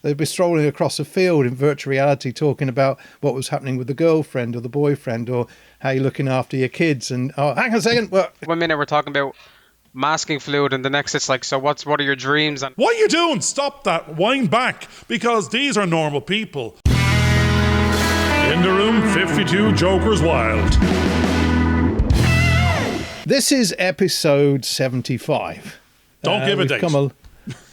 They'd be strolling across a field in virtual reality talking about what was happening with the girlfriend or the boyfriend or how you're looking after your kids. And, oh, hang on a second. Well, 1 minute we're talking about masking fluid, and the next it's like, so what are your dreams? And What are you doing? Stop that. Wind back, because these are normal people. In the room, 52 Jokers Wild. this is episode 75. Don't give a we've date.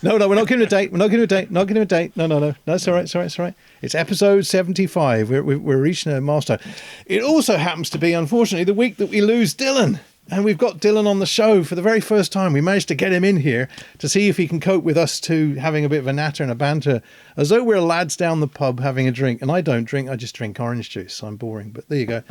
No, we're not giving a date. No, it's all right. It's episode 75. We're reaching a milestone. It also happens to be, unfortunately, the week that we lose Dylan. And we've got Dylan on the show for the very first time. We managed to get him in here to see if he can cope with us two having a bit of a natter and a banter, as though we're lads down the pub having a drink. And I don't drink, I just drink orange juice. I'm boring, but there you go.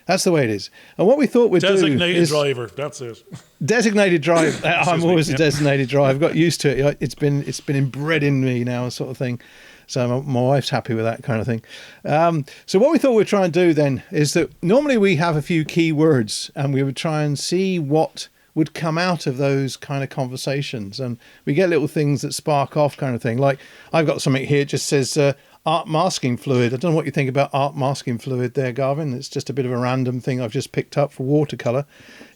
That's the way it is. And what we thought we'd do is... Designated driver, that's it. Designated driver. I'm always a designated driver. I've got used to it. It's been inbred in me now, sort of thing. So my wife's happy with that kind of thing. So what we thought we'd try and do then is that normally we have a few key words and we would try and see what would come out of those kind of conversations. And we get little things that spark off kind of thing. Like I've got something here, it just says art masking fluid. I don't know what you think about art masking fluid there, Garvin. It's just a bit of a random thing I've just picked up for watercolour.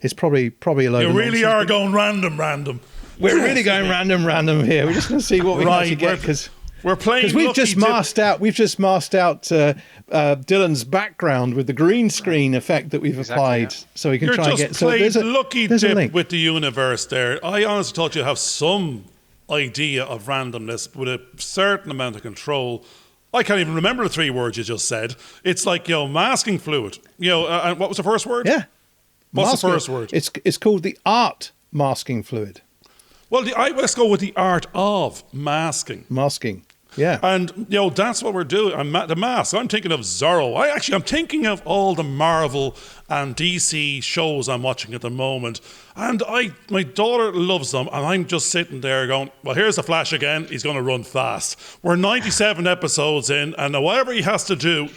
It's probably a load of You really nonsense, are but going random. We're really going random here. We're just going to see what we can actually get because... We're playing Because we've just masked out Dylan's background with the green screen effect that we've applied, so we can You're try and just get. So playing there's a lucky there's a dip link. with the universe there. I honestly thought you'd have some idea of randomness with a certain amount of control. I can't even remember the three words you just said. It's like, masking fluid. And what was the first word? Yeah. What's the Masking. first word? It's called the art masking fluid. Well, let's go with the art of masking. Masking. Yeah. And, that's what we're doing. The mask. I'm thinking of Zorro. I'm thinking of all the Marvel and DC shows I'm watching at the moment. And my daughter loves them. And I'm just sitting there going, well, here's the Flash again. He's going to run fast. We're 97 episodes in. And whatever he has to do,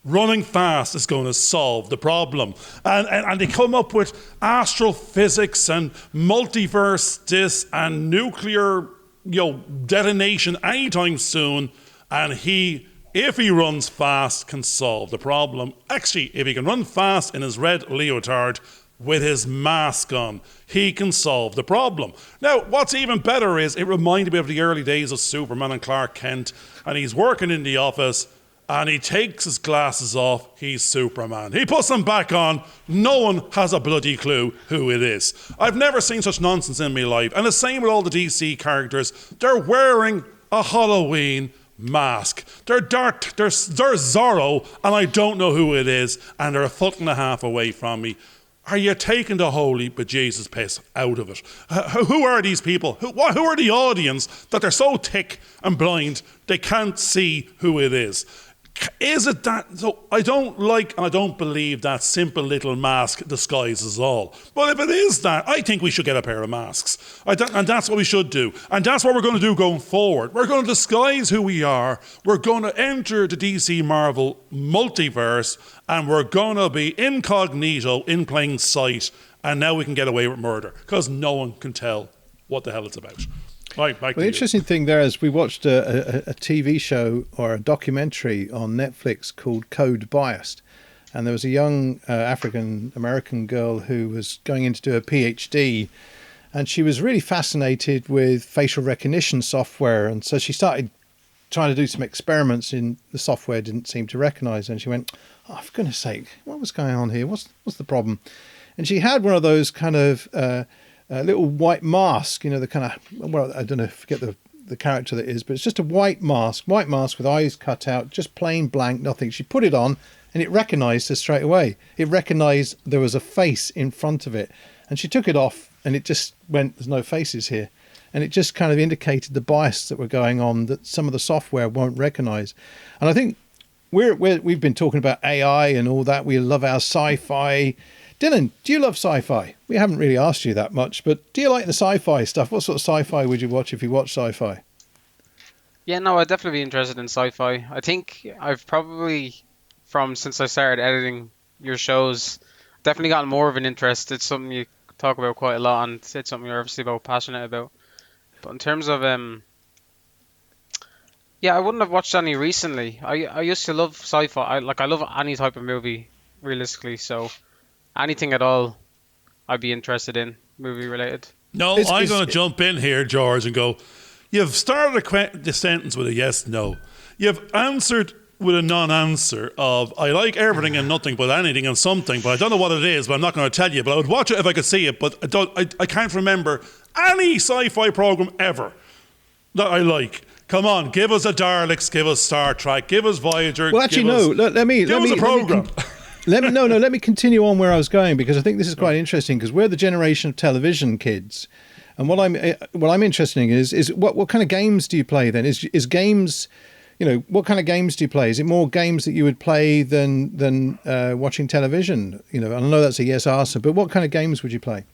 running fast is going to solve the problem. And they come up with astrophysics and multiverse this and nuclear detonation anytime soon, and if he runs fast, can solve the problem. Actually, if he can run fast in his red leotard with his mask on, he can solve the problem. Now, what's even better is it reminded me of the early days of Superman and Clark Kent, and he's working in the office, and he takes his glasses off. He's Superman. He puts them back on. No one has a bloody clue who it is. I've never seen such nonsense in my life. And the same with all the DC characters. They're wearing a Halloween mask. They're Zorro, and I don't know who it is, and they're a foot and a half away from me. Are you taking the holy bejesus piss out of it? Who are these people? Who are the audience that they're so thick and blind they can't see who it is? Is it that? So I don't like and I don't believe that simple little mask disguises all. But if it is that, I think we should get a pair of masks. And that's what we should do. And that's what we're going to do going forward. We're going to disguise who we are. We're going to enter the DC Marvel multiverse. And we're going to be incognito, in plain sight. And now we can get away with murder. Because no one can tell what the hell it's about. Right, back to The you. interesting thing there is we watched a TV show or a documentary on Netflix called Code Biased. And there was a young African-American girl who was going in to do a PhD. And she was really fascinated with facial recognition software. And so she started trying to do some experiments in the software didn't seem to recognize. And she went, oh, for goodness sake, what was going on here? What's the problem? And she had one of those kind of... little white mask, the kind of, well, I don't know, forget the character that is, but it's just a white mask with eyes cut out, just plain blank, nothing. She put it on and it recognized her straight away. It recognized there was a face in front of it. And she took it off and it just went, there's no faces here. And it just kind of indicated the bias that were going on that some of the software won't recognize. And I think we've been talking about AI and all that. We love our sci-fi. Dylan, do you love sci-fi? We haven't really asked you that much, but do you like the sci-fi stuff? What sort of sci-fi would you watch if you watch sci-fi? yeah, no, I'd definitely be interested in sci-fi. I think I've probably, since I started editing your shows, definitely gotten more of an interest. It's something you talk about quite a lot, and it's something you're obviously both passionate about. But in terms of Yeah, I wouldn't have watched any recently. I used to love sci-fi. I love any type of movie, realistically. So anything at all, I'd be interested in movie related. No, Is I'm is going to jump in here, George, and go. You've started the sentence with a yes, no. You've answered with a non-answer of I like everything and nothing but anything and something, but I don't know what it is. But I'm not going to tell you. But I would watch it if I could see it. But I don't. I can't remember any sci-fi program ever that I like. Come on, give us a Daleks, give us Star Trek, give us Voyager. well, actually, no. Let me give us a program. Let me continue on where I was going, because I think this is quite interesting, because we're the generation of television kids, and what I'm interested in is what kind of games do you play then? Is games, what kind of games do you play? Is it more games that you would play than watching television? And I know that's a yes answer, but what kind of games would you play?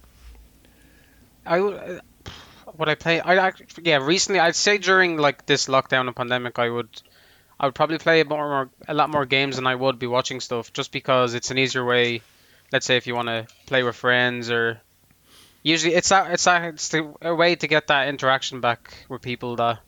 I would. Would I play? Yeah. Recently, I'd say during like this lockdown and pandemic, I would probably play a lot more games than I would be watching stuff, just because it's an easier way. Let's say if you want to play with friends, or usually a way to get that interaction back with people that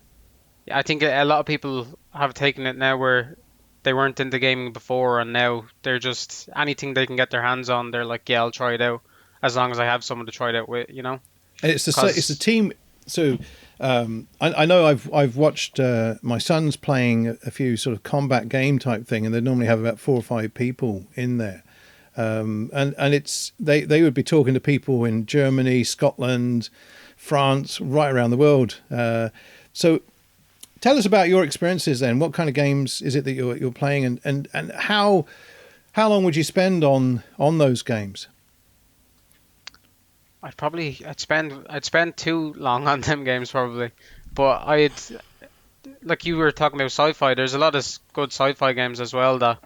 I think a lot of people have taken it now where they weren't into gaming before, and now they're just anything they can get their hands on. They're like, yeah, I'll try it out as long as I have someone to try it out with, And it's the team. So I know I've watched my sons playing a few sort of combat game type thing, and they normally have about 4 or 5 people in there, and it's they would be talking to people in Germany, Scotland, France, right around the world. So tell us about your experiences then. What kind of games is it that you're playing, and how long would you spend on those games? I'd spend too long on them games probably, but like you were talking about sci-fi. There's a lot of good sci-fi games as well that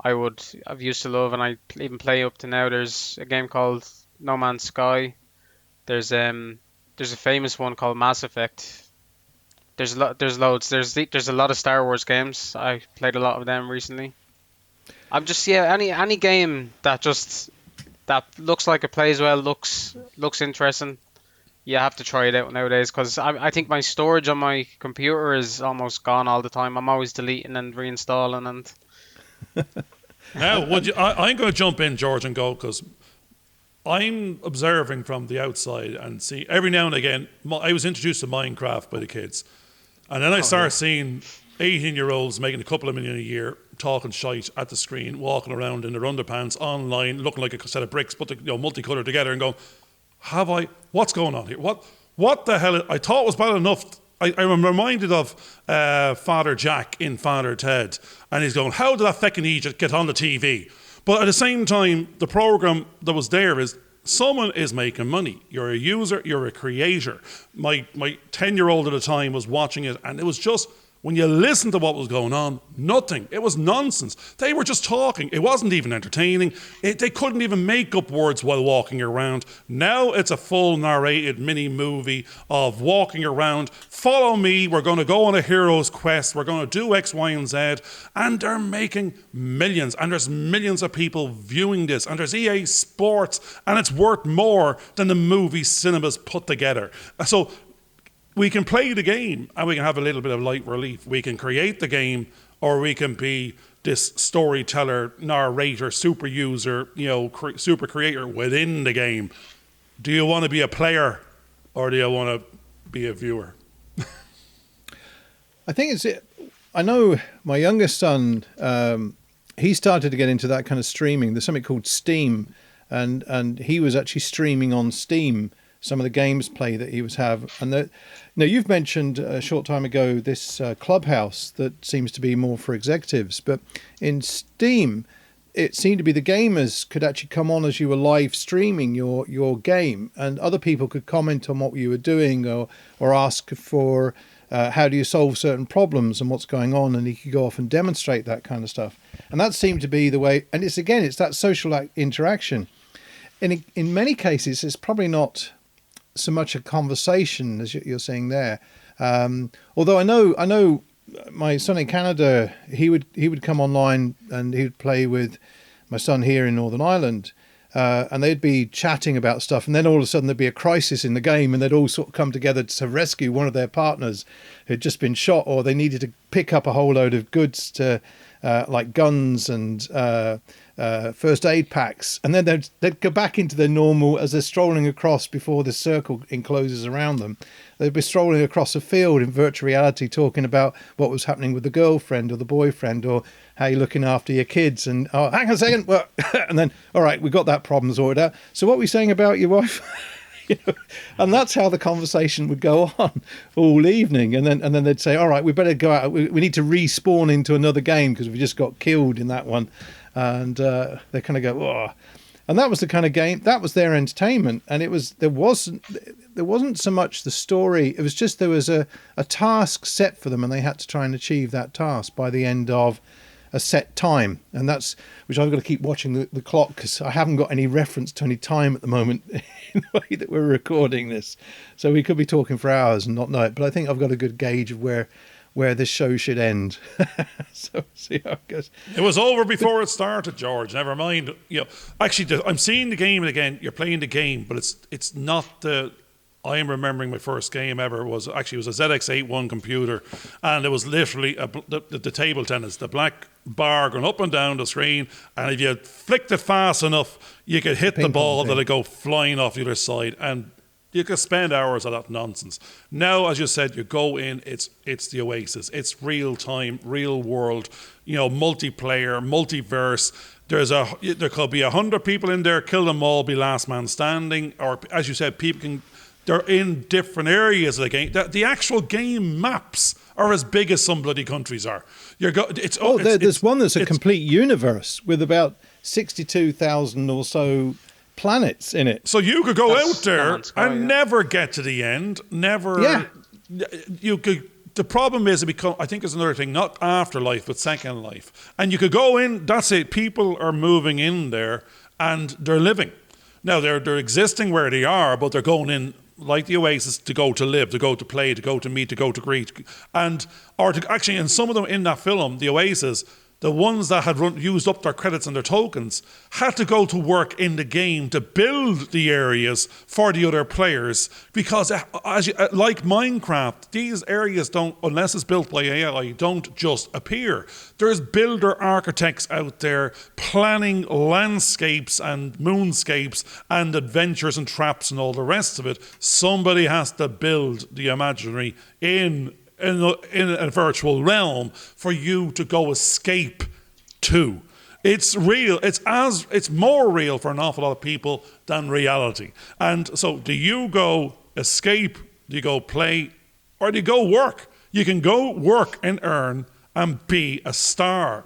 I've used to love, and I even play up to now. There's a game called No Man's Sky. There's a famous one called Mass Effect. There's loads. There's a lot of Star Wars games. I played a lot of them recently. I'm just any game that looks like it plays well, looks interesting. You have to try it out nowadays, because I think my storage on my computer is almost gone all the time. I'm always deleting and reinstalling and. Now, I'm going to jump in, George, and go, because I'm observing from the outside and see every now and again. I was introduced to Minecraft by the kids, and then I started seeing 18-year-olds making a couple of million a year, talking shite at the screen, walking around in their underpants online, looking like a set of bricks, but multicolored together, and going, what's going on here? What the hell? I thought it was bad enough. I'm reminded of Father Jack in Father Ted, and he's going, how did that feckin' Egypt get on the TV? But at the same time, the program that was there is, someone is making money. You're a user, you're a creator. My 10-year-old at the time was watching it, and it was just, when you listen to what was going on, nothing. It was nonsense. They were just talking. It wasn't even entertaining. They couldn't even make up words while walking around. Now it's a full narrated mini movie of walking around. Follow me. We're going to go on a hero's quest. We're going to do X, Y, and Z. And they're making millions. And there's millions of people viewing this. And there's EA Sports. And it's worth more than the movie cinemas put together. So we can play the game and we can have a little bit of light relief. We can create the game, or we can be this storyteller, narrator, super user, super creator within the game. Do you want to be a player, or do you want to be a viewer? I think I know my youngest son, he started to get into that kind of streaming. There's something called Steam, and he was actually streaming on Steam some of the games play that he was having. And now you've mentioned a short time ago this Clubhouse that seems to be more for executives, but in Steam, it seemed to be the gamers could actually come on as you were live streaming your game, and other people could comment on what you were doing, or ask for how do you solve certain problems and what's going on, and he could go off and demonstrate that kind of stuff. And that seemed to be the way. And it's that social interaction. And in many cases, it's probably not so much a conversation as you're saying there. Although I know my son in Canada, he would come online and he would play with my son here in Northern Ireland, and they'd be chatting about stuff, and then all of a sudden there'd be a crisis in the game, and they'd all sort of come together to rescue one of their partners who'd just been shot, or they needed pick up a whole load of goods to like guns and first aid packs, and then they'd go back into their normal as they're strolling across before the circle encloses around them. They'd be strolling across a field in virtual reality, talking about what was happening with the girlfriend or the boyfriend, or how you're looking after your kids. And oh, hang on a second, well, and then all right, we got that problem sorted out. So what were you saying about your wife? You know, and that's how the conversation would go on all evening. And then they'd say, all right, we better go out. We need to respawn into another game because we just got killed in that one. And they kind of go, oh. And that was the kind of game, that was their entertainment. And there wasn't so much the story. It was just there was a task set for them, and they had to try and achieve that task by the end of a set time. And that's, which I've got to keep watching the clock because I haven't got any reference to any time at the moment in the way that we're recording this. So we could be talking for hours and not know it. But I think I've got a good gauge of where this show should end. So see how it goes. It was over before it started, George. Never mind. You know, actually, I'm seeing the game again. You're playing the game, but it's not the. I am remembering my first game ever was a ZX81 computer, and it was literally the table tennis, the black bar going up and down the screen, and if you flicked it fast enough, you could hit the ball that'd go flying off the other side, and you could spend hours on that nonsense. Now, as you said, you go in, it's the Oasis. It's real time, real world, you know, multiplayer, multiverse. There could be 100 people in there, kill them all, be last man standing, or as you said, they're in different areas of the game. The actual game maps are as big as some bloody countries are. There's one that's a complete universe with about 62,000 or so planets in it. So you could go out there and never get to the end. Never. Yeah. You could. The problem is, I think it's another thing, not afterlife, but second life. And you could go in, that's it. People are moving in there and they're living. Now, they're existing where they are, but they're going in like the Oasis to go to live, to go to play, to go to meet, to go to greet. And some of them in that film, the Oasis, the ones that had used up their credits and their tokens had to go to work in the game to build the areas for the other players, because like Minecraft, these areas don't, unless it's built by AI, don't just appear. There's builder architects out there planning landscapes and moonscapes and adventures and traps and all the rest of it. Somebody has to build the imaginary in a virtual realm for you to go escape to. It's real. It's more real for an awful lot of people than reality. And so, do you go escape? Do you go play? Or do you go work? You can go work and earn and be a star.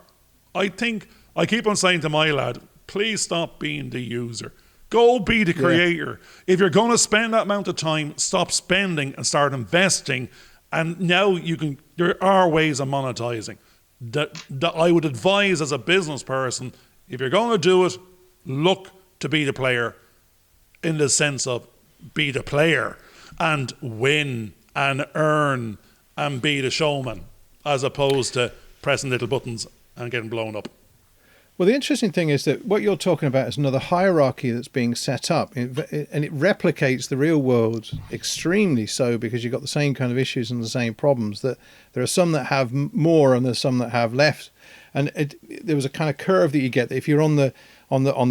I keep on saying to my lad, please stop being the user. Go be the creator. Yeah. If you're going to spend that amount of time, stop spending and start investing. And now there are ways of monetizing that I would advise as a business person, if you're going to do it, look to be the player in the sense of be the player and win and earn and be the showman, as opposed to pressing little buttons and getting blown up. Well, the interesting thing is that what you're talking about is another hierarchy that's being set up, and it replicates the real world extremely so, because you've got the same kind of issues and the same problems. That there are some that have more and there's some that have less, and there was a kind of curve that you get. That if you're on the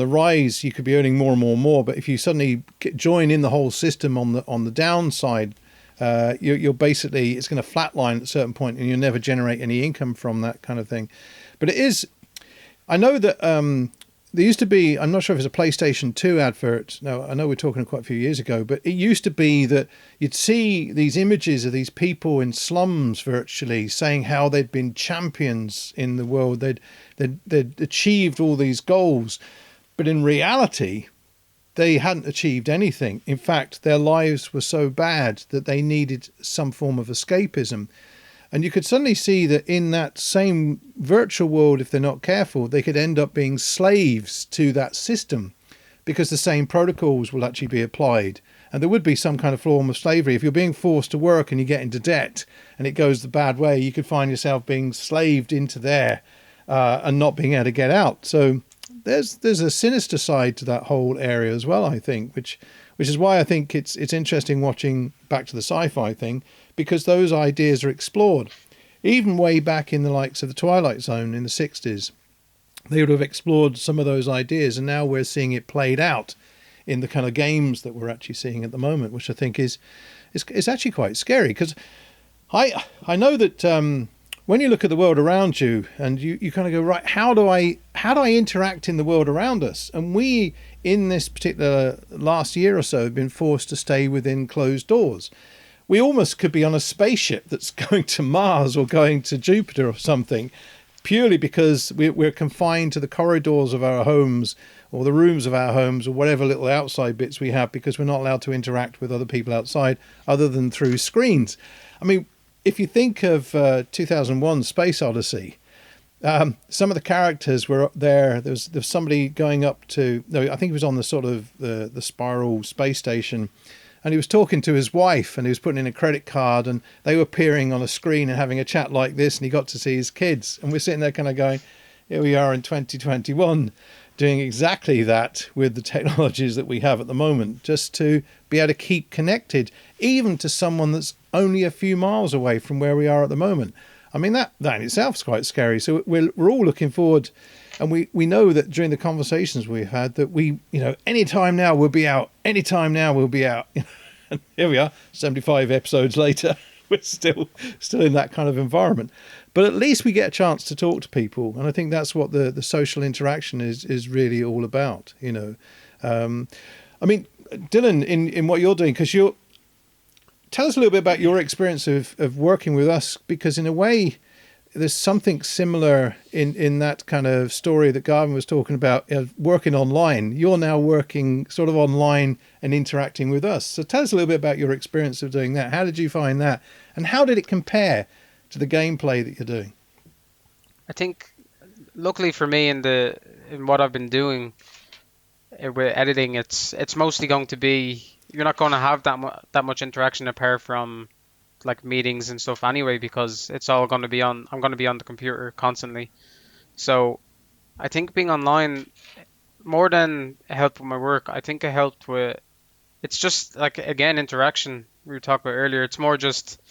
rise, you could be earning more and more and more, but if you suddenly join in the whole system on the downside, you're basically, it's going to flatline at a certain point, and you'll never generate any income from that kind of thing. But it is. I know that there used to be, I'm not sure if it's a PlayStation 2 advert. No, I know we're talking quite a few years ago, but it used to be that you'd see these images of these people in slums virtually saying how they'd been champions in the world. They'd achieved all these goals, but in reality, they hadn't achieved anything. In fact, their lives were so bad that they needed some form of escapism. And you could suddenly see that in that same virtual world, if they're not careful, they could end up being slaves to that system, because the same protocols will actually be applied. And there would be some kind of form of slavery. If you're being forced to work and you get into debt and it goes the bad way, you could find yourself being slaved into there and not being able to get out. So there's a sinister side to that whole area as well, I think, which is why I think it's interesting watching back to the sci-fi thing, because those ideas are explored. even way back in the likes of the Twilight Zone in the 60s, they would have explored some of those ideas, and now we're seeing it played out in the kind of games that we're actually seeing at the moment, which I think is actually quite scary, because I know that when you look at the world around you and you kind of go, right, how do I interact in the world around us? And we, in this particular last year or so, have been forced to stay within closed doors. We almost could be on a spaceship that's going to Mars or going to Jupiter or something, purely because we're confined to the corridors of our homes or the rooms of our homes or whatever little outside bits we have, because we're not allowed to interact with other people outside other than through screens. I mean, if you think of 2001 Space Odyssey, some of the characters were up there. There's somebody going up to, no, I think he was on the sort of the spiral space station, and he was talking to his wife, and he was putting in a credit card, and they were appearing on a screen and having a chat like this, and he got to see his kids. And we're sitting there kind of going, here we are in 2021 doing exactly that with the technologies that we have at the moment, just to be able to keep connected, even to someone that's only a few miles away from where we are at the moment. I mean, that in itself is quite scary. So we're all looking forward, and we know that during the conversations we've had that any time now we'll be out. Any time now we'll be out. And here we are, 75 episodes later, we're still in that kind of environment. But at least we get a chance to talk to people, and I think that's what the social interaction is really all about. I mean, Dylan, in what you're doing, because tell us a little bit about your experience of working with us, because in a way there's something similar in that kind of story that Garvin was talking about, working online. You're now working sort of online and interacting with us. So tell us a little bit about your experience of doing that. How did you find that? And how did it compare to the gameplay that you're doing? I think, luckily for me, in what I've been doing with editing, it's mostly going to be, you're not going to have that much interaction apart from like meetings and stuff anyway, because it's all going to be I'm going to be on the computer constantly. So I think being online, more than it helped with my work, I think it helped with, it's just like, again, interaction we were talking about earlier. It's more just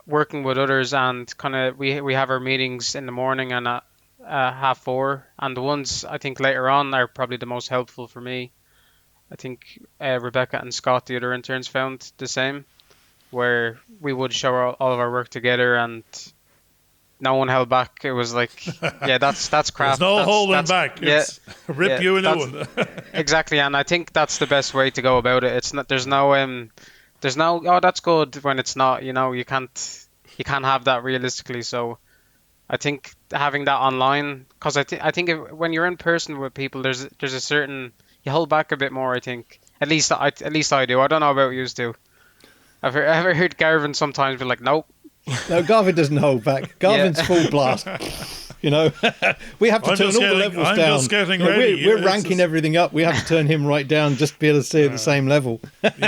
working with others, and kind of we have our meetings in the morning and at 4:30, and the ones I think later on are probably the most helpful for me. I think Rebecca and Scott, the other interns, found the same, where we would show all of our work together and no one held back. It was like, yeah, that's crap. There's no holding back. It's rip you a new one. Exactly, and I think that's the best way to go about it. It's not, there's no oh, that's good, when it's not. You can't have that realistically. So I think having that online, because I think when you're in person with people, there's a certain, you hold back a bit more. I think at least I do. I don't know about you two. I've heard Garvin sometimes be like, nope. No, Garvin doesn't hold back. Garvin's full blast. We have to turn all the levels down. I'm just getting ready. We're ranking everything up. We have to turn him right down just to be able to stay at the same level. When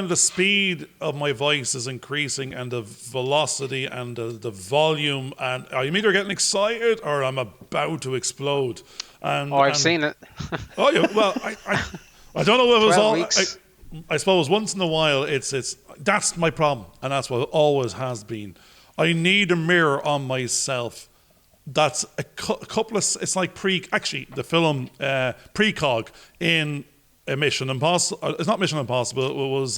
the speed of my voice is increasing and the velocity and the volume, and I'm either getting excited or I'm about to explode. I've seen it. Oh yeah, well, I don't know if it was all. Weeks. I suppose once in a while, it's that's my problem, and that's what it always has been. I need a mirror on myself. That's a couple of. It's like the film Precog in Mission Impossible. It's not Mission Impossible. It was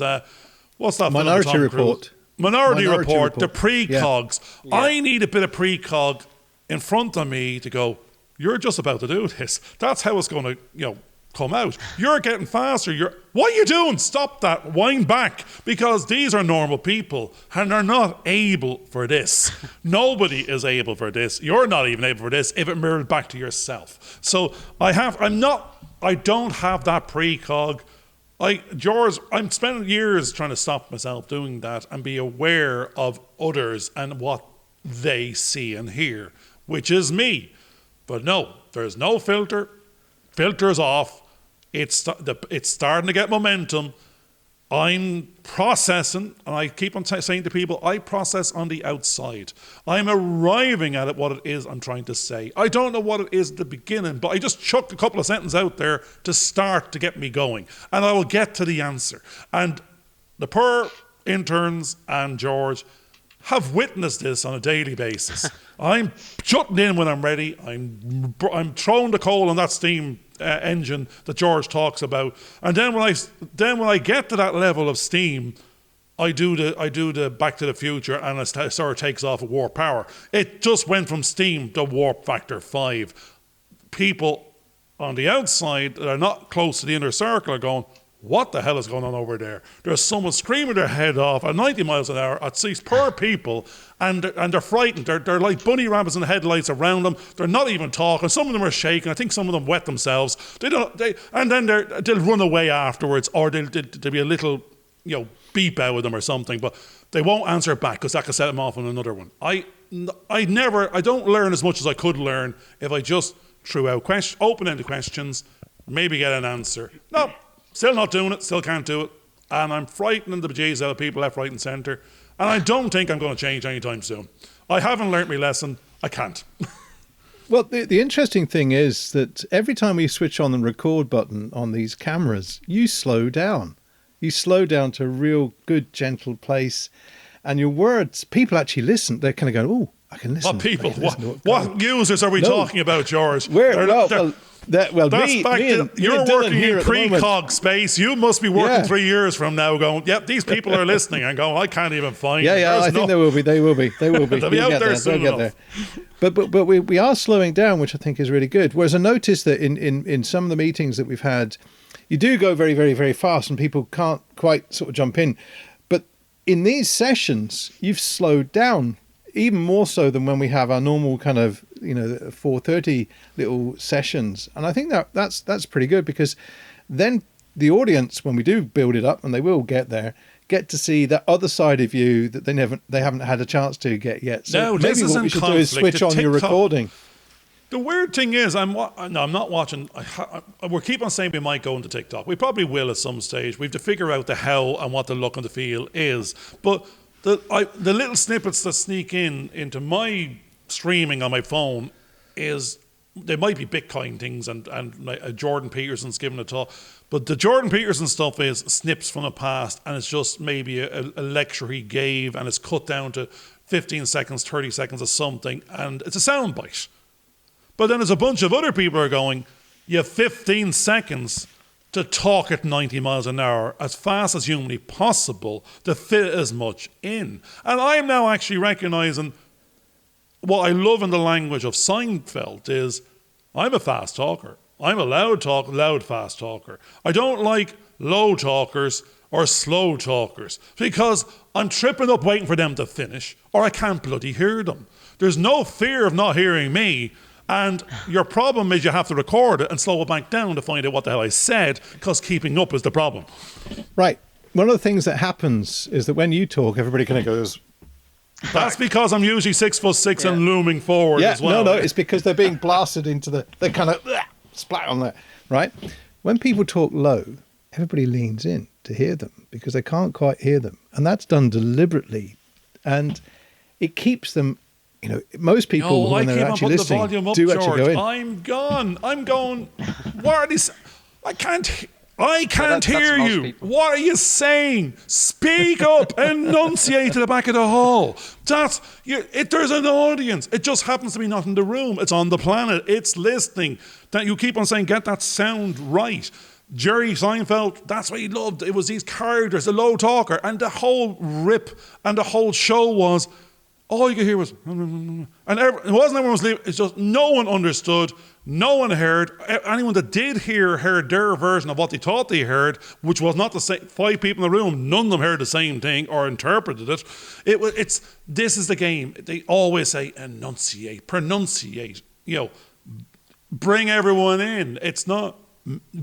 what's that? Minority Report. Minority Report. The precogs. Yeah. I need a bit of precog in front of me to go, you're just about to do this. That's how it's going to, come out. You're getting faster. What are you doing? Stop that. Wind back. Because these are normal people and they're not able for this. Nobody is able for this. You're not even able for this if it mirrored back to yourself. So I don't have that precog. I'm spending years trying to stop myself doing that and be aware of others and what they see and hear, which is me. But no, there's no filter. Filter's off. It's starting to get momentum. I'm processing, and I keep on saying to people, I process on the outside. I'm arriving at what it is I'm trying to say. I don't know what it is at the beginning, but I just chucked a couple of sentences out there to start to get me going. And I will get to the answer. And the poor interns and George have witnessed this on a daily basis. I'm shutting in when I'm ready. I'm throwing the coal on that steam engine that George talks about, and then when I get to that level of steam, I do the Back to the Future, and it sort of takes off at warp power. It just went from steam to warp factor 5. People on the outside that are not close to the inner circle are going, what the hell is going on over there? There's someone screaming their head off at 90 miles an hour at these poor people, and they're frightened. They're like bunny rabbits in the headlights around them. They're not even talking. Some of them are shaking. I think some of them wet themselves. And then they'll run away afterwards, or there'll be a little, beep out with them or something. But they won't answer back because that could set them off on another one. I don't learn as much as I could learn if I just threw out open-ended questions, maybe get an answer. No. Still not doing it, still can't do it. And I'm frightening the bejesus out of people left, right and centre. And I don't think I'm going to change anytime soon. I haven't learnt my lesson. I can't. Well, the interesting thing is that every time we switch on the record button on these cameras, you slow down. You slow down to a real good, gentle place. And your words, people actually listen. They're kind of going, oh, I can listen. What people? What users are we talking about, George? You're working in precog space. You must be working 3 years from now going, yep, these people are listening and going, I can't even find them. I think they will be. They'll be. They'll be out there soon enough. But we are slowing down, which I think is really good. Whereas I noticed that in some of the meetings that we've had, you do go very, very, very fast and people can't quite sort of jump in. But in these sessions, you've slowed down even more so than when we have our normal kind of 4:30 little sessions. And I think that's pretty good, because then the audience, when we do build it up, and they will get there, get to see that other side of you that they haven't had a chance to get yet. So maybe what we should do is switch on your recording. The weird thing is, I'm not watching. We keep on saying we might go into TikTok. We probably will at some stage. We have to figure out the how and what the look and the feel is. But the little snippets that sneak into my streaming on my phone they might be Bitcoin things and like Jordan Peterson's giving a talk, but the Jordan Peterson stuff is snips from the past, and it's just maybe a lecture he gave, and it's cut down to 15 seconds, 30 seconds of something, and it's a soundbite. But then there's a bunch of other people who are going, you have 15 seconds to talk at 90 miles an hour as fast as humanly possible to fit as much in. And I'm now actually recognising what I love in the language of Seinfeld is I'm a fast talker. I'm a loud, fast talker. I don't like low talkers or slow talkers because I'm tripping up waiting for them to finish, or I can't bloody hear them. There's no fear of not hearing me. And your problem is you have to record it and slow it back down to find out what the hell I said, because keeping up is the problem. Right. One of the things that happens is that when you talk, everybody kind of goes back. That's because I'm usually 6'6" and looming forward as well. No, it's because they're being blasted into they kind of splat on there, right? When people talk low, everybody leans in to hear them because they can't quite hear them. And that's done deliberately. And it keeps them, most people when they're actually listening do actually go in. I'm going, what are these? I can't hear you. People. What are you saying? Speak up. Enunciate to the back of the hall. There's an audience. It just happens to be not in the room. It's on the planet. It's listening. That you keep on saying, get that sound right. Jerry Seinfeld, that's what he loved. It was these characters, the low talker, and the whole rip and the whole show was, all you could hear was, and it wasn't everyone was leaving. It's just no one understood, no one heard. Anyone that did hear heard their version of what they thought they heard, which was not the same. 5 people in the room, none of them heard the same thing or interpreted it. This is the game. They always say enunciate, pronunciate. Bring everyone in. It's not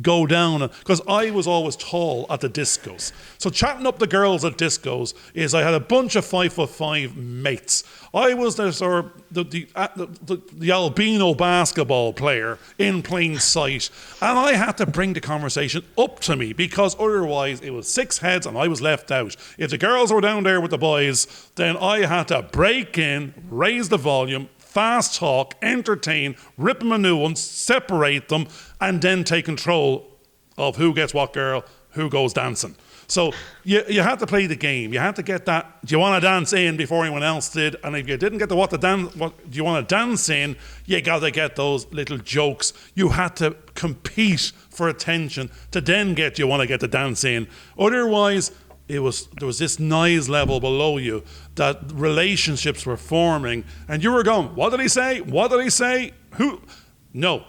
go down, because I was always tall at the discos. So chatting up the girls at discos is I had a bunch of 5'5" mates. I was the albino basketball player in plain sight, and I had to bring the conversation up to me because otherwise it was 6 heads and I was left out. If the girls were down there with the boys, then I had to break in, raise the volume, fast talk, entertain, rip them a new one, separate them, and then take control of who gets what girl, who goes dancing. So you had to play the game. You had to get that. Do you want to dance in before anyone else did? And if you didn't get the what do you want to dance in? You got to get those little jokes. You had to compete for attention to then get you want to get the dance in. Otherwise, there was this noise level below you that relationships were forming, and you were going, what did he say? What did he say? Who? No.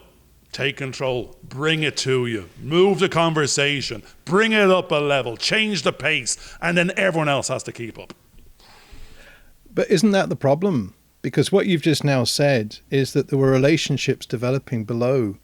Take control. Bring it to you. Move the conversation. Bring it up a level. Change the pace. And then everyone else has to keep up. But isn't that the problem? Because what you've just now said is that there were relationships developing below.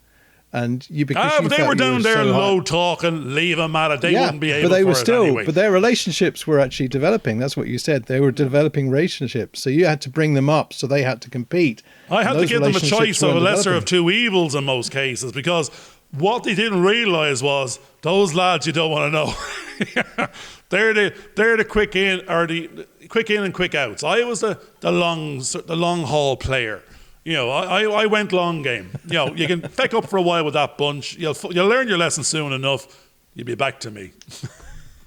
And but they were down there low talking, leave them at it. They wouldn't be able to anyway. But their relationships were actually developing. That's what you said. They were developing relationships. So you had to bring them up, so they had to compete. I had to give them a choice of a lesser of two evils in most cases, because what they didn't realise was those lads you don't want to know. they're the quick in or the quick in and quick outs. I was the long haul player. You know, I went long game. You know, you can feck up for a while with that bunch. You'll learn your lesson soon enough. You'll be back to me.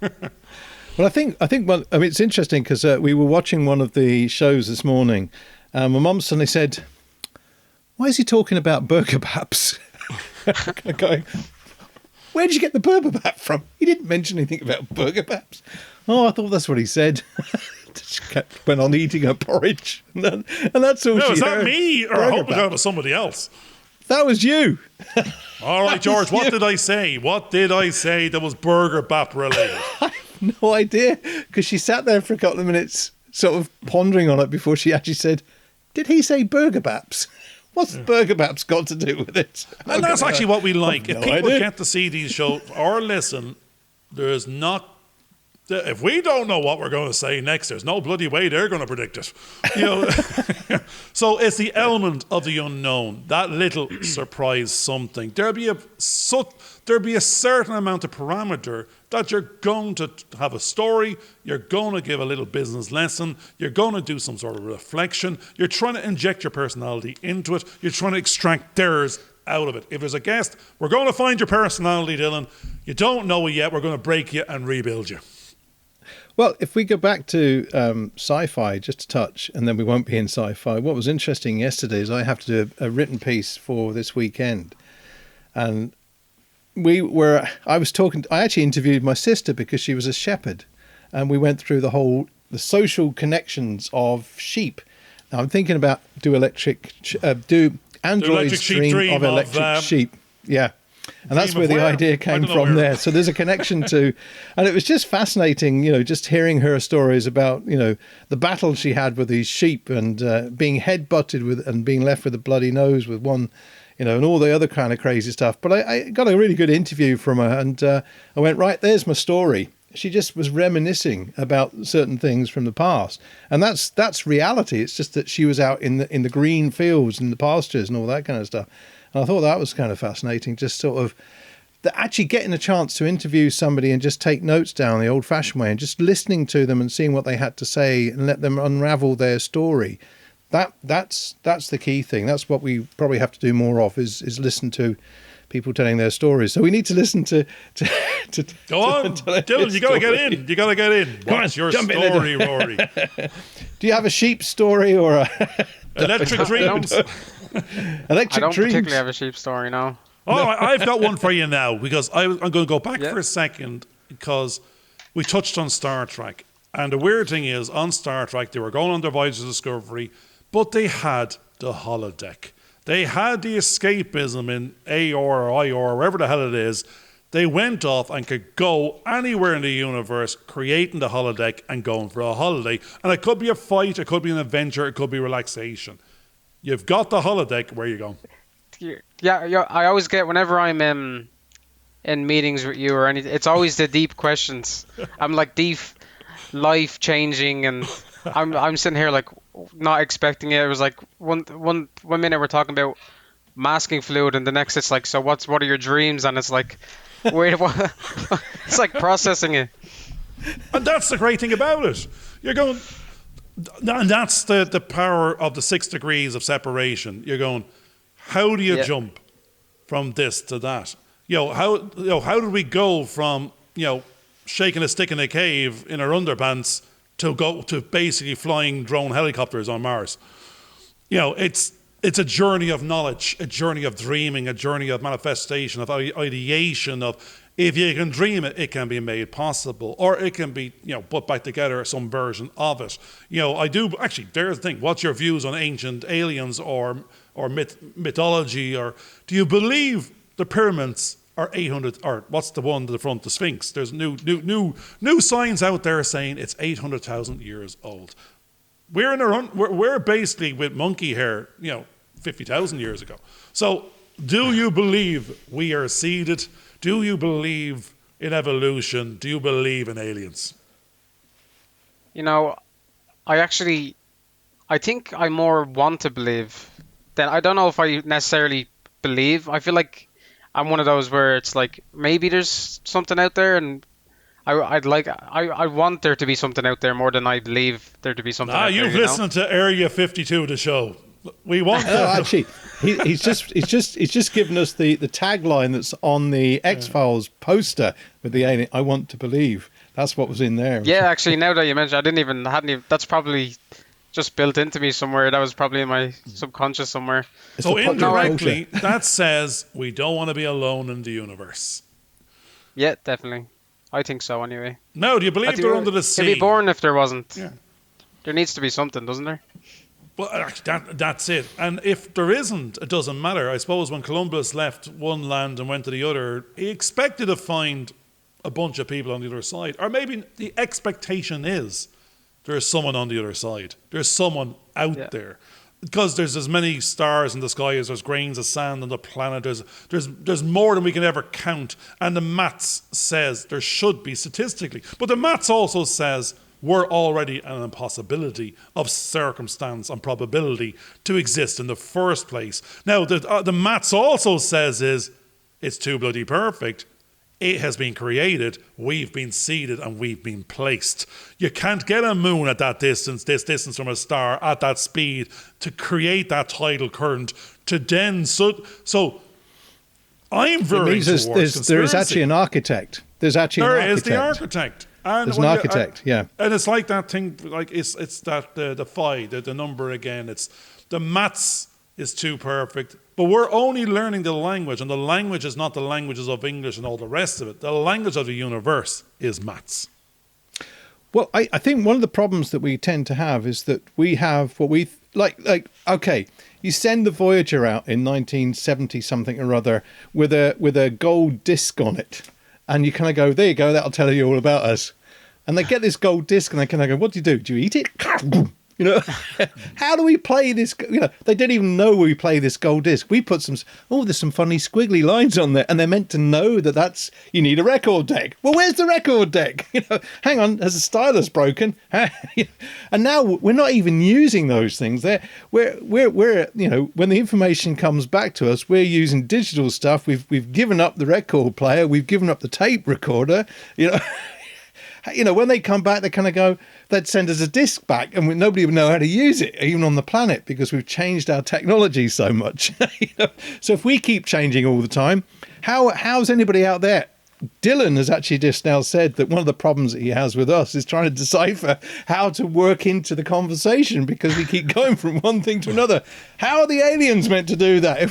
Well, I think. Well, I mean, it's interesting because we were watching one of the shows this morning. My mum suddenly said, "Why is he talking about burger baps?" Going, where did you get the burger bap from? He didn't mention anything about burger baps. Oh, I thought that's what he said. She went on eating her porridge, and that's all she heard. Was that me, or I hope it was somebody else? That was you. All right, George, what did I say? What did I say that was burger bap related? I have no idea, because she sat there for a couple of minutes sort of pondering on it before she actually said, did he say burger baps? What's burger baps got to do with it? And that's actually what we like. If people get to see these shows or listen, there's not. If we don't know what we're going to say next, there's no bloody way they're going to predict it. You know? So it's the element of the unknown, that little surprise something. There'll be a certain amount of parameter that you're going to have a story, you're going to give a little business lesson, you're going to do some sort of reflection, you're trying to inject your personality into it, you're trying to extract theirs out of it. If there's a guest, we're going to find your personality, Dylan. You don't know it yet, we're going to break you and rebuild you. Well, if we go back to sci-fi just to touch, and then we won't be in sci-fi. What was interesting yesterday is I have to do a written piece for this weekend. And I actually interviewed my sister because she was a shepherd. And we went through the social connections of sheep. Now I'm thinking about do androids dream of electric sheep. Yeah. And that's where the idea came from there. So there's a connection to, and it was just fascinating, just hearing her stories about, the battle she had with these sheep and being head-butted with and being left with a bloody nose with one, and all the other kind of crazy stuff. But I got a really good interview from her, and I went, right, there's my story. She just was reminiscing about certain things from the past. And that's reality. It's just that she was out in the green fields and the pastures and all that kind of stuff. And I thought that was kind of fascinating, just sort of actually getting a chance to interview somebody and just take notes down the old-fashioned way and just listening to them and seeing what they had to say and let them unravel their story. That's the key thing. That's what we probably have to do more of is listen to people telling their stories. So we need to listen to go on, Dylan. You got to get in. You got to get in. What's your story, Rory? Do you have a sheep story or a electric dreams? I don't particularly have a sheep story now. Oh, I've got one for you now, because I'm going to go back for a second, because we touched on Star Trek. And the weird thing is, on Star Trek, they were going on their voyage of discovery, but they had the holodeck. They had the escapism in AOR or IOR, wherever the hell it is. They went off and could go anywhere in the universe, creating the holodeck and going for a holiday. And it could be a fight, it could be an adventure, it could be relaxation. You've got the holodeck, where are you going? Yeah, I always get, whenever I'm in meetings with you or anything, it's always the deep questions. I'm like deep, life-changing, and I'm sitting here like not expecting it. It was like one minute we're talking about masking fluid, and the next it's like, so what are your dreams? And it's like, wait, what? It's like processing it. And that's the great thing about it. You're going, and that's the power of the 6 degrees of separation. You're going, how do you jump from this to that? How did we go from shaking a stick in a cave in her underpants to go to basically flying drone helicopters on Mars. You know, it's a journey of knowledge, a journey of dreaming, a journey of manifestation, of ideation, of if you can dream it, it can be made possible, or it can be, you know, put back together some version of it. You know, I do actually. There's the thing. What's your views on ancient aliens or mythology, or do you believe the pyramids are 800, or what's the one to the front, the Sphinx? There's new signs out there saying it's 800,000 years old. We're basically with monkey hair, you know, 50,000 years ago. So, do you believe we are seeded? Do you believe in evolution? Do you believe in aliens? You know, I think I more want to believe than I don't know if I necessarily believe. I feel like I'm one of those where it's like maybe there's something out there, and I want there to be something out there more than I believe there to be something out there. You've listened to Area 52, the show. We want no, actually, he's just given us the tagline that's on the X-Files poster with the alien. I want to believe. That's what was in there. Yeah, actually, now that you mention, hadn't even. That's probably just built into me somewhere. That was probably in my subconscious somewhere. So indirectly, that says we don't want to be alone in the universe. Yeah, definitely. I think so. Anyway. No, do you believe they're under the sea? It'd be boring if there wasn't. Yeah. There needs to be something, doesn't there? Well, that's it. And if there isn't, it doesn't matter. I suppose when Columbus left one land and went to the other, he expected to find a bunch of people on the other side. Or maybe the expectation is there's someone on the other side. There's someone out there. Because there's as many stars in the sky as there's grains of sand on the planet. There's more than we can ever count. And the maths says there should be statistically. But the maths also says we're already an impossibility of circumstance and probability to exist in the first place. Now, the maths also says is it's too bloody perfect. It has been created, we've been seeded, and we've been placed. You can't get a moon at that distance, this distance from a star, at that speed, to create that tidal current, to then... So I'm very towards conspiracy. There is actually an architect. There's actually an architect. There is the architect. And there's an architect, yeah. And it's like that thing, like it's that the phi, the number again. It's the maths is too perfect, but we're only learning the language, and the language is not the languages of English and all the rest of it. The language of the universe is maths. Well, I think one of the problems that we tend to have is that we have what we like. Okay, you send the Voyager out in 1970 something or other with a gold disc on it. And you kind of go, there you go, that'll tell you all about us. And they get this gold disc and they kind of go, what do? Do you eat it? You know, how do we play this? You know, they don't even know we play this gold disc. We put there's some funny squiggly lines on there. And they're meant to know that you need a record deck. Well, where's the record deck? You know, hang on, has the stylus broken? And now we're not even using those things. We're you know, when the information comes back to us, we're using digital stuff. We've given up the record player. We've given up the tape recorder. You know, when they come back, they kind of go, they'd send us a disc back, and nobody would know how to use it, even on the planet, because we've changed our technology so much. You know? So if we keep changing all the time, how's anybody out there? Dylan has actually just now said that one of the problems that he has with us is trying to decipher how to work into the conversation, because we keep going from one thing to another. How are the aliens meant to do that?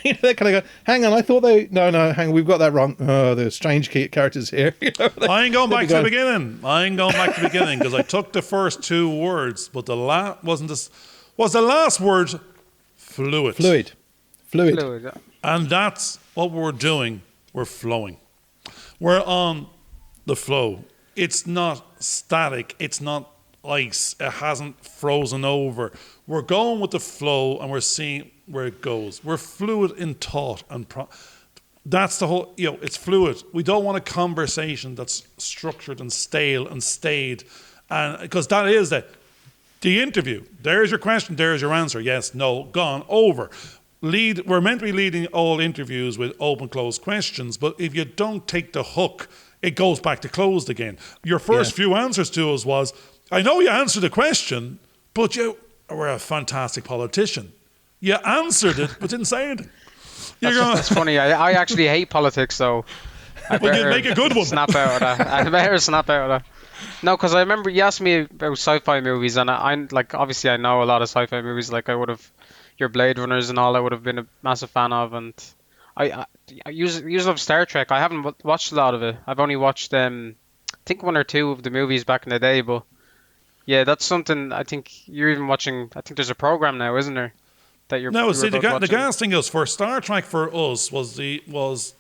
You know, they kind of go, hang on, I thought hang on, we've got that wrong. Oh, there's strange characters here. You know, I ain't going back to the beginning. Because I took the first two words, but the last was the last word fluid. Fluid. And that's what we're doing. We're flowing. We're on the flow. It's not static. It's not ice. It hasn't frozen over. We're going with the flow, and we're seeing where it goes. We're fluid in thought, and that's the whole, you know, it's fluid. We don't want a conversation that's structured and stale and staid, and because that is the interview. There's your question, there's your answer. Yes, no, gone, over. We're meant to be leading all interviews with open, closed questions, but if you don't take the hook, it goes back to closed again. Your first few answers to us was, I know you answered the question, but you were a fantastic politician. You answered it, but didn't say anything. That's funny. I actually hate politics, though. I Well, you better make a good one. snap out of that. I better snap out of that. No, because I remember you asked me about sci-fi movies, and I like obviously I know a lot of sci-fi movies. Like I would have your Blade Runners and all. I would have been a massive fan of, and I use love Star Trek. I haven't watched a lot of it. I've only watched I think one or two of the movies back in the day, but yeah, that's something I think you're even watching. I think there's a program now, isn't there? That you're No, you see, were the both watching. gas thing is for Star Trek for us was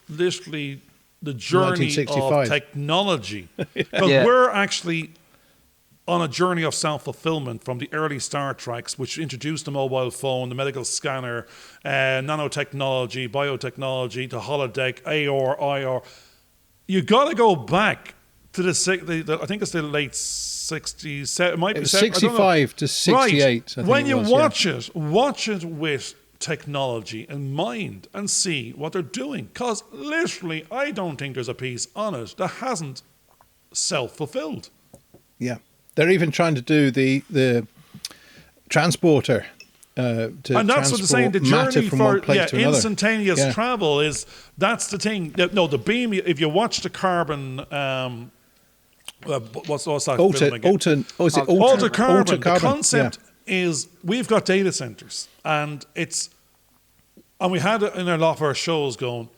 literally the journey of 1965. technology. Because Yeah. we're actually on a journey of self-fulfillment from the early Star Treks, which introduced the mobile phone, the medical scanner, nanotechnology, biotechnology, the holodeck, AR, IR. You got to go back to I think it's the late 60s. It might be 65 to 68. Right. I think When it you was, watch it with technology in mind and see what they're doing. Because literally, I don't think there's a piece on it that hasn't self-fulfilled. Yeah, they're even trying to do the transporter to And that's what they're saying. The matter journey from for one place to another. instantaneous travel that's the thing. No, the beam. If you watch the carbon, what's that film again? Alter carbon. The concept is we've got data centers, and we had it in a lot of our shows going.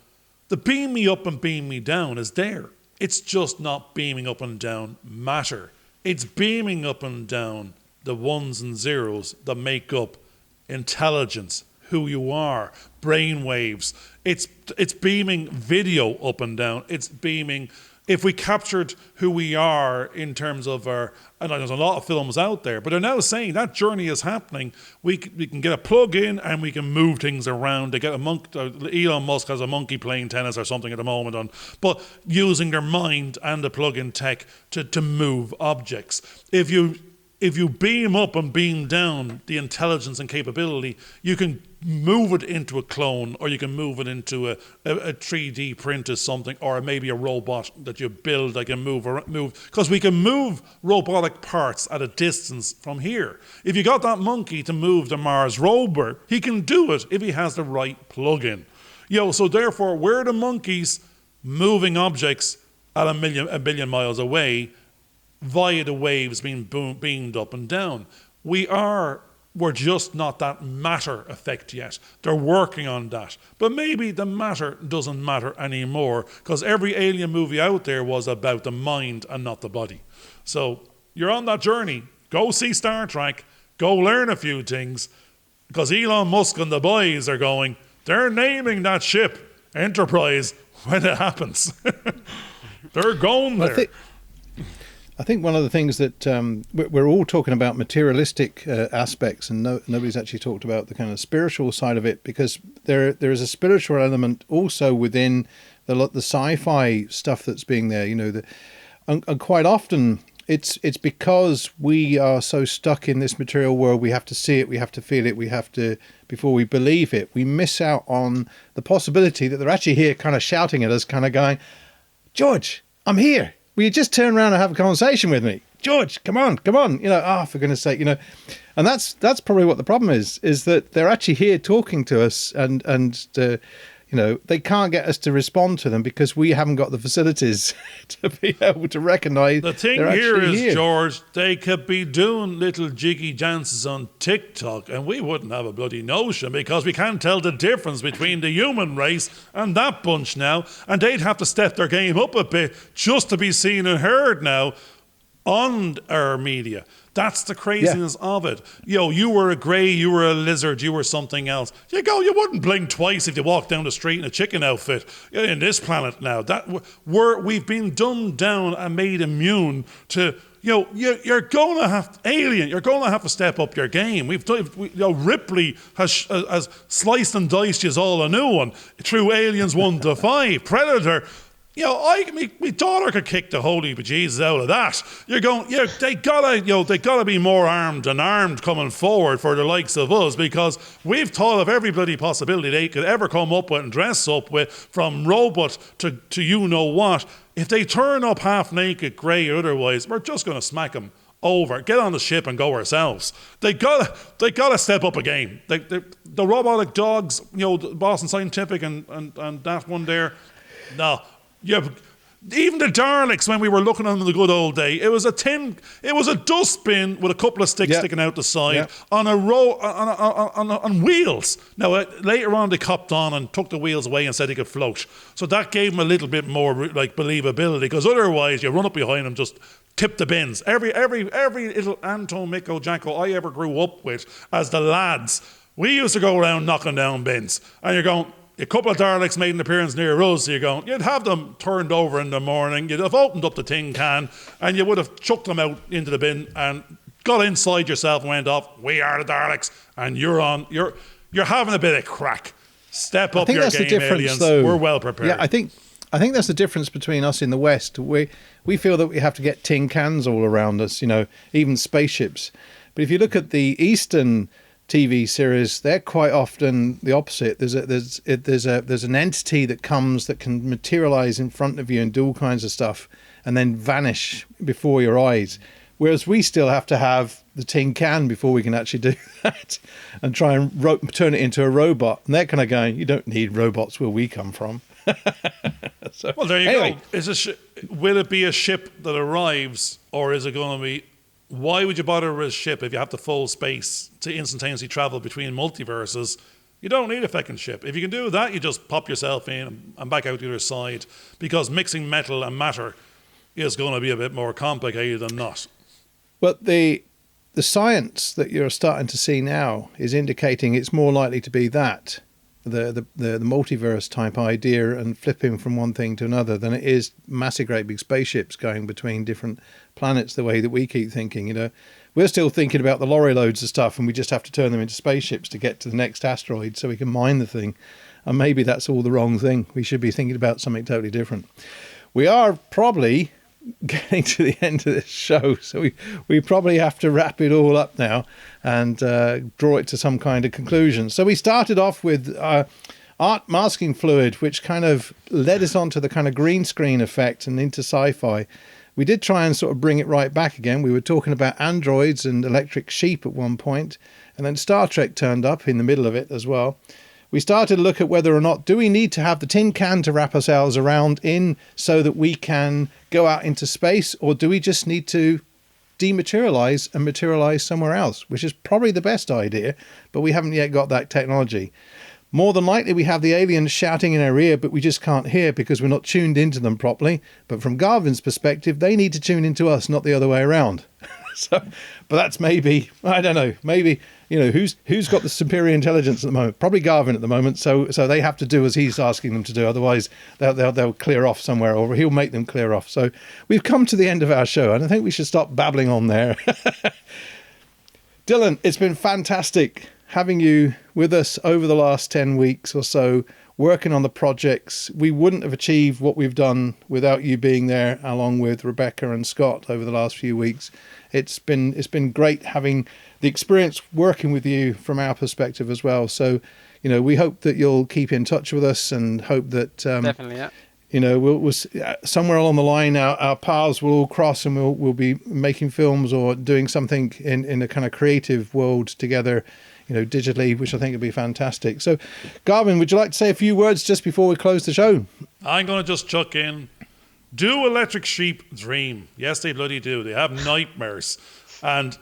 The beam me up and beam me down is there. It's just not beaming up and down matter. It's beaming up and down the ones and zeros that make up intelligence, who you are, brain waves. It's beaming video up and down. It's beaming. If we captured who we are in terms of our, and there's a lot of films out there, but they're now saying that journey is happening. We can get a plug in and we can move things around. They get Elon Musk has a monkey playing tennis or something at the moment, but using their mind and the plug-in tech to move objects. If you beam up and beam down the intelligence and capability, you can move it into a clone, or you can move it into a 3D print of something, or maybe a robot that you build that can move. Because we can move robotic parts at a distance from here. If you got that monkey to move the Mars rover, he can do it if he has the right plug-in. So therefore, we're the monkeys moving objects at a billion miles away, via the waves being beamed up and down. We're just not that matter effect yet. They're working on that. But maybe the matter doesn't matter anymore, because every alien movie out there was about the mind and not the body. So you're on that journey. Go see Star Trek. Go learn a few things, because Elon Musk and the boys are they're naming that ship Enterprise when it happens. They're going there. I think one of the things that we're all talking about materialistic aspects, and nobody's actually talked about the kind of spiritual side of it, because there is a spiritual element also within the sci-fi stuff that's being there. And quite often it's because we are so stuck in this material world. We have to see it, we have to feel it, we have to, before we believe it. We miss out on the possibility that they're actually here, kind of shouting at us, kind of going, "George, I'm here. Will you just turn around and have a conversation with me? George, come on. For goodness sake, And that's probably what the problem is that they're actually here talking to us, and they can't get us to respond to them because we haven't got the facilities to be able to recognise. The thing here is, George, they could be doing little jiggy dances on TikTok and we wouldn't have a bloody notion, because we can't tell the difference between the human race and that bunch now, and they'd have to step their game up a bit just to be seen and heard now on our media. That's the craziness of it. You were a grey, you were a lizard, you were something else. You wouldn't blink twice if you walked down the street in a chicken outfit in this planet now. We've been dumbed down and made immune to, you're going to have, alien, you're going to have to step up your game. Ripley has sliced and diced you all a new one through Aliens 1 to 5. Predator, my daughter could kick the holy bejesus out of that. They gotta be more armed coming forward for the likes of us, because we've thought of every bloody possibility they could ever come up with and dress up with, from robot to you know what. If they turn up half naked, grey or otherwise, we're just gonna smack them over, get on the ship and go ourselves. They gotta step up a game. The robotic dogs, Boston Scientific and that one there, no. Yeah, even the Daleks, when we were looking on the good old day, it was a dustbin with a couple of sticks sticking out the side on a row on wheels. Now later on they copped on and took the wheels away and said they could float. So that gave them a little bit more like believability, because otherwise you run up behind them, just tip the bins. Every little Anton, Mikko, Janko I ever grew up with as the lads, we used to go around knocking down bins, and you're going. A couple of Daleks made an appearance near us, so you'd have them turned over in the morning, you'd have opened up the tin can, and you would have chucked them out into the bin and got inside yourself and went off, we are the Daleks, and you're having a bit of crack. Step up your game, aliens. Though. We're well prepared. Yeah, I think that's the difference between us in the West. We feel that we have to get tin cans all around us, even spaceships. But if you look at the Eastern TV series, they're quite often the opposite. There's an entity that comes that can materialize in front of you and do all kinds of stuff and then vanish before your eyes, whereas we still have to have the tin can before we can actually do that and try and turn it into a robot. And they're kind of going, you don't need robots where we come from. So, well, there you go. Will it be a ship that arrives, or is it going to be, why would you bother with a ship if you have the full space to instantaneously travel between multiverses? You don't need a fucking ship. If you can do that, you just pop yourself in and back out the other side, because mixing metal and matter is going to be a bit more complicated than not. But the science that you're starting to see now is indicating it's more likely to be that, the multiverse type idea and flipping from one thing to another, than it is massive great big spaceships going between different planets the way that we keep thinking. We're still thinking about the lorry loads of stuff, and we just have to turn them into spaceships to get to the next asteroid so we can mine the thing. And maybe that's all the wrong thing. We should be thinking about something totally different. We are probably getting to the end of this show, so we probably have to wrap it all up now and draw it to some kind of conclusion. So we started off with art masking fluid, which kind of led us on to the kind of green screen effect and into sci-fi. We did try and sort of bring it right back again. We were talking about androids and electric sheep at one point, and then Star Trek turned up in the middle of it as well. We started to look at whether or not do we need to have the tin can to wrap ourselves around in so that we can go out into space, or do we just need to dematerialise and materialise somewhere else, which is probably the best idea, but we haven't yet got that technology. More than likely we have the aliens shouting in our ear, but we just can't hear because we're not tuned into them properly. But from Garvin's perspective, they need to tune into us, not the other way around. But that's maybe, I don't know, maybe, who's got the superior intelligence at the moment? Probably Garvin at the moment. So they have to do as he's asking them to do. Otherwise, they'll clear off somewhere, or he'll make them clear off. So we've come to the end of our show, and I think we should stop babbling on there. Dylan, it's been fantastic having you with us over the last 10 weeks or so, working on the projects. We wouldn't have achieved what we've done without you being there, along with Rebecca and Scott over the last few weeks. It's been great having the experience working with you from our perspective as well. So, we hope that you'll keep in touch with us, and hope that definitely, yeah. We'll somewhere along the line our paths will all cross, and we'll be making films or doing something in a kind of creative world together, digitally, which I think would be fantastic. So, Garvin, would you like to say a few words just before we close the show? I'm going to just chuck in, do electric sheep dream? Yes, they bloody do. They have nightmares, and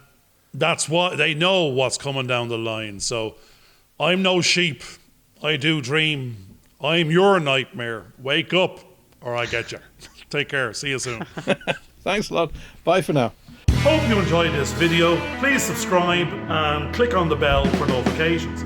that's what they know what's coming down the line. So I'm no sheep. I do dream. I'm your nightmare. Wake up or I get you. Take care. See you soon. Thanks a lot. Bye for now. Hope you enjoyed this video. Please subscribe and click on the bell for notifications.